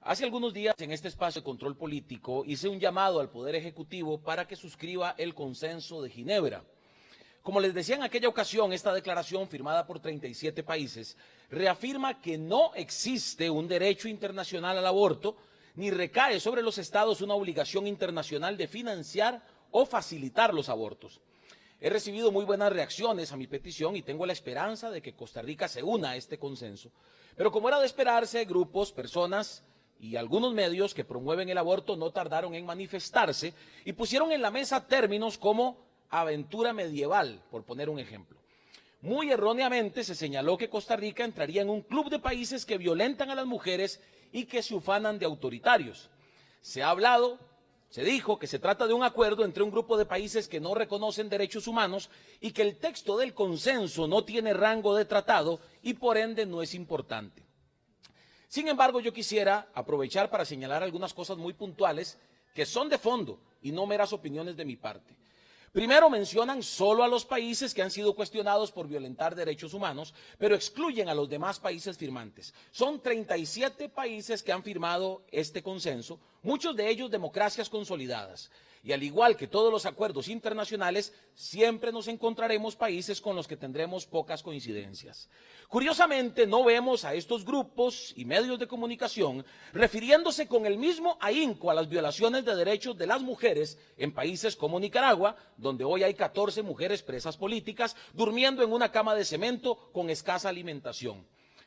Hace algunos días en este espacio de control político hice un llamado al Poder Ejecutivo para que suscriba el Consenso de Ginebra. Como les decía en aquella ocasión, esta declaración firmada por 37 países reafirma que no existe un derecho internacional al aborto, ni recae sobre los estados una obligación internacional de financiar o facilitar los abortos. He recibido muy buenas reacciones a mi petición y tengo la esperanza de que Costa Rica se una a este consenso. Pero como era de esperarse, grupos, personas y algunos medios que promueven el aborto no tardaron en manifestarse y pusieron en la mesa términos como aventura medieval, por poner un ejemplo. Muy erróneamente se señaló que Costa Rica entraría en un club de países que violentan a las mujeres y que se ufanan de autoritarios. Se dijo que se trata de un acuerdo entre un grupo de países que no reconocen derechos humanos y que el texto del consenso no tiene rango de tratado y por ende no es importante. Sin embargo, yo quisiera aprovechar para señalar algunas cosas muy puntuales que son de fondo y no meras opiniones de mi parte. Primero, mencionan solo a los países que han sido cuestionados por violentar derechos humanos, pero excluyen a los demás países firmantes. Son 37 países que han firmado este consenso, muchos de ellos democracias consolidadas. Y al igual que todos los acuerdos internacionales, siempre nos encontraremos países con los que tendremos pocas coincidencias. Curiosamente, no vemos a estos grupos y medios de comunicación refiriéndose con el mismo ahínco a las violaciones de derechos de las mujeres en países como Nicaragua, donde hoy hay 14 mujeres presas políticas durmiendo en una cama de cemento con escasa alimentación.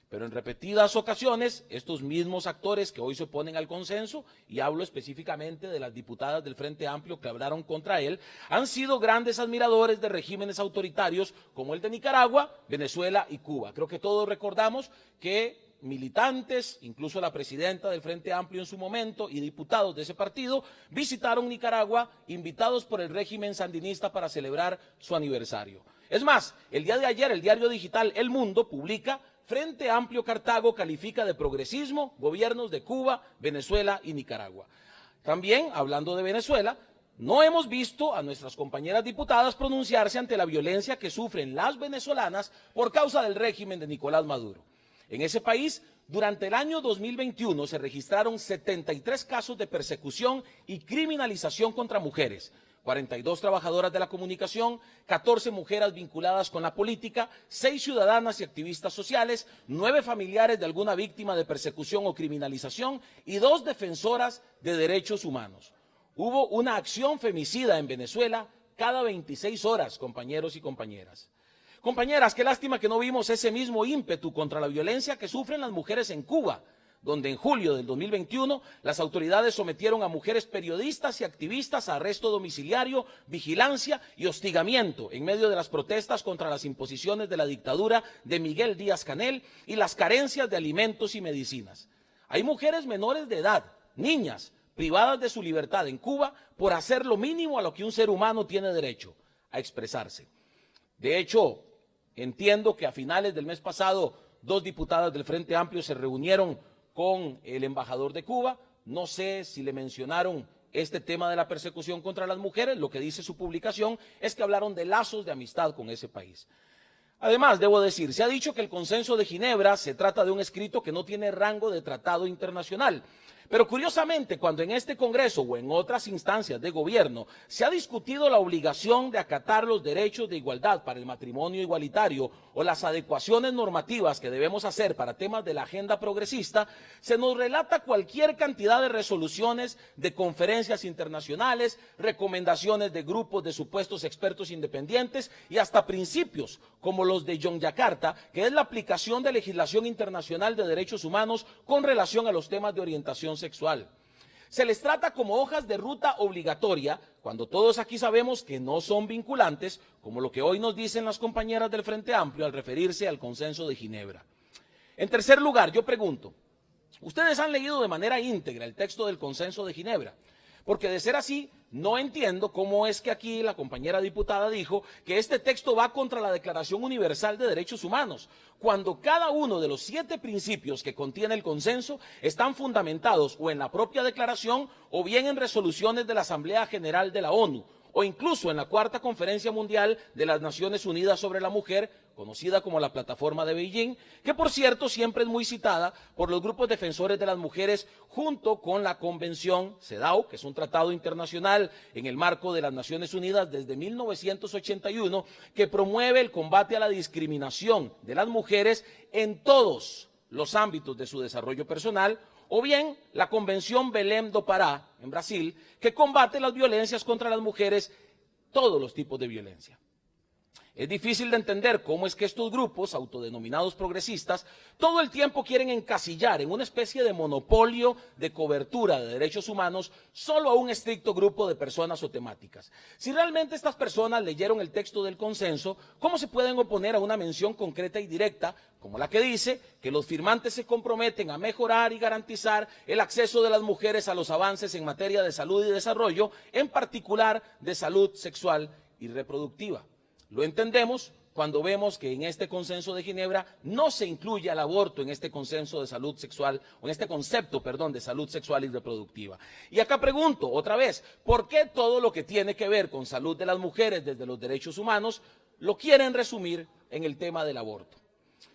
Pero en repetidas ocasiones, estos mismos actores que hoy se oponen al consenso, y hablo específicamente de las diputadas del Frente Amplio que hablaron contra él, han sido grandes admiradores de regímenes autoritarios como el de Nicaragua, Venezuela y Cuba. Creo que todos recordamos que militantes, incluso la presidenta del Frente Amplio en su momento y diputados de ese partido, visitaron Nicaragua invitados por el régimen sandinista para celebrar su aniversario. Es más, el día de ayer el diario digital El Mundo publica: Frente Amplio Cartago califica de progresismo gobiernos de Cuba, Venezuela y Nicaragua. También, hablando de Venezuela, no hemos visto a nuestras compañeras diputadas pronunciarse ante la violencia que sufren las venezolanas por causa del régimen de Nicolás Maduro. En ese país, durante el año 2021 se registraron 73 casos de persecución y criminalización contra mujeres, 42 trabajadoras de la comunicación, 14 mujeres vinculadas con la política, 6 ciudadanas y activistas sociales, 9 familiares de alguna víctima de persecución o criminalización y 2 defensoras de derechos humanos. Hubo una acción femicida en Venezuela cada 26 horas, compañeros y compañeras. Compañeras, qué lástima que no vimos ese mismo ímpetu contra la violencia que sufren las mujeres en Cuba, donde en julio del 2021 las autoridades sometieron a mujeres periodistas y activistas a arresto domiciliario, vigilancia y hostigamiento en medio de las protestas contra las imposiciones de la dictadura de Miguel Díaz-Canel y las carencias de alimentos y medicinas. Hay mujeres menores de edad, niñas, privadas de su libertad en Cuba por hacer lo mínimo a lo que un ser humano tiene derecho, a expresarse. De hecho, entiendo que a finales del mes pasado 2 diputadas del Frente Amplio se reunieron con el embajador de Cuba. No sé si le mencionaron este tema de la persecución contra las mujeres. Lo que dice su publicación es que hablaron de lazos de amistad con ese país. Además, debo decir, se ha dicho que el Consenso de Ginebra se trata de un escrito que no tiene rango de tratado internacional. Pero curiosamente, cuando en este Congreso o en otras instancias de gobierno se ha discutido la obligación de acatar los derechos de igualdad para el matrimonio igualitario o las adecuaciones normativas que debemos hacer para temas de la agenda progresista, se nos relata cualquier cantidad de resoluciones de conferencias internacionales, recomendaciones de grupos de supuestos expertos independientes y hasta principios como los de Yogyakarta, que es la aplicación de legislación internacional de derechos humanos con relación a los temas de orientación sexual. Se les trata como hojas de ruta obligatoria, cuando todos aquí sabemos que no son vinculantes, como lo que hoy nos dicen las compañeras del Frente Amplio al referirse al Consenso de Ginebra. En tercer lugar, yo pregunto, ¿ustedes han leído de manera íntegra el texto del Consenso de Ginebra? Porque de ser así, no entiendo cómo es que aquí la compañera diputada dijo que este texto va contra la Declaración Universal de Derechos Humanos, cuando cada uno de los 7 principios que contiene el consenso están fundamentados o en la propia declaración o bien en resoluciones de la Asamblea General de la ONU, o incluso en la Cuarta Conferencia Mundial de las Naciones Unidas sobre la Mujer, conocida como la Plataforma de Beijing, que por cierto siempre es muy citada por los grupos defensores de las mujeres junto con la Convención CEDAW, que es un tratado internacional en el marco de las Naciones Unidas desde 1981, que promueve el combate a la discriminación de las mujeres en todos los ámbitos de su desarrollo personal, o bien la Convención Belém do Pará, en Brasil, que combate las violencias contra las mujeres, todos los tipos de violencia. Es difícil de entender cómo es que estos grupos, autodenominados progresistas, todo el tiempo quieren encasillar en una especie de monopolio de cobertura de derechos humanos solo a un estricto grupo de personas o temáticas. Si realmente estas personas leyeron el texto del consenso, ¿cómo se pueden oponer a una mención concreta y directa, como la que dice que los firmantes se comprometen a mejorar y garantizar el acceso de las mujeres a los avances en materia de salud y desarrollo, en particular de salud sexual y reproductiva? Lo entendemos cuando vemos que en este consenso de Ginebra no se incluye al aborto en este consenso de salud sexual, o en este concepto, perdón, de salud sexual y reproductiva. Y acá pregunto otra vez, ¿por qué todo lo que tiene que ver con salud de las mujeres desde los derechos humanos lo quieren resumir en el tema del aborto?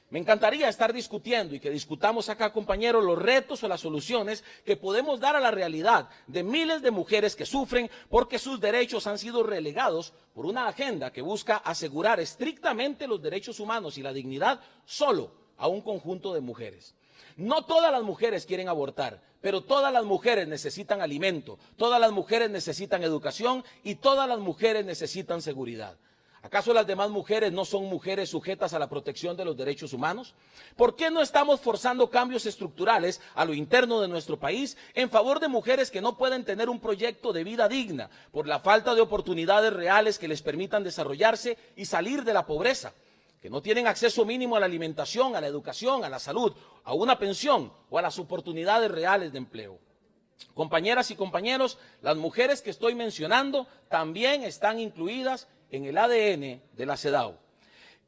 Me encantaría estar discutiendo y que discutamos acá, compañeros, los retos o las soluciones que podemos dar a la realidad de miles de mujeres que sufren porque sus derechos han sido relegados por una agenda que busca asegurar estrictamente los derechos humanos y la dignidad solo a un conjunto de mujeres. No todas las mujeres quieren abortar, pero todas las mujeres necesitan alimento, todas las mujeres necesitan educación y todas las mujeres necesitan seguridad. ¿Acaso las demás mujeres no son mujeres sujetas a la protección de los derechos humanos? ¿Por qué no estamos forzando cambios estructurales a lo interno de nuestro país en favor de mujeres que no pueden tener un proyecto de vida digna por la falta de oportunidades reales que les permitan desarrollarse y salir de la pobreza? Que no tienen acceso mínimo a la alimentación, a la educación, a la salud, a una pensión o a las oportunidades reales de empleo. Compañeras y compañeros, las mujeres que estoy mencionando también están incluidas en el ADN de la CEDAW.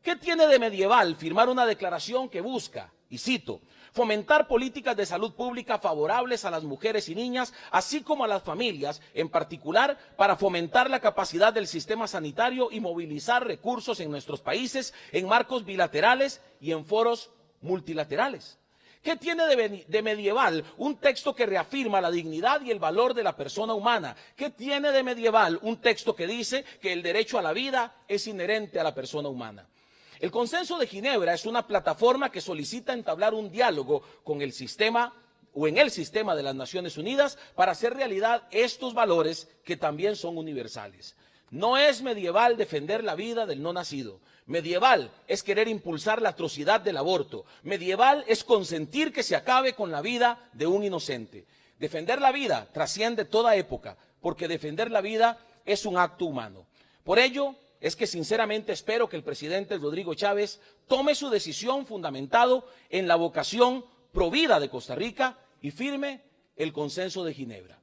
¿Qué tiene de medieval firmar una declaración que busca, y cito, fomentar políticas de salud pública favorables a las mujeres y niñas, así como a las familias, en particular para fomentar la capacidad del sistema sanitario y movilizar recursos en nuestros países en marcos bilaterales y en foros multilaterales? ¿Qué tiene de medieval un texto que reafirma la dignidad y el valor de la persona humana? ¿Qué tiene de medieval un texto que dice que el derecho a la vida es inherente a la persona humana? El Consenso de Ginebra es una plataforma que solicita entablar un diálogo con el sistema o en el sistema de las Naciones Unidas para hacer realidad estos valores que también son universales. No es medieval defender la vida del no nacido. Medieval es querer impulsar la atrocidad del aborto. Medieval es consentir que se acabe con la vida de un inocente. Defender la vida trasciende toda época, porque defender la vida es un acto humano. Por ello, es que sinceramente espero que el presidente Rodrigo Chávez tome su decisión fundamentado en la vocación provida de Costa Rica y firme el Consenso de Ginebra.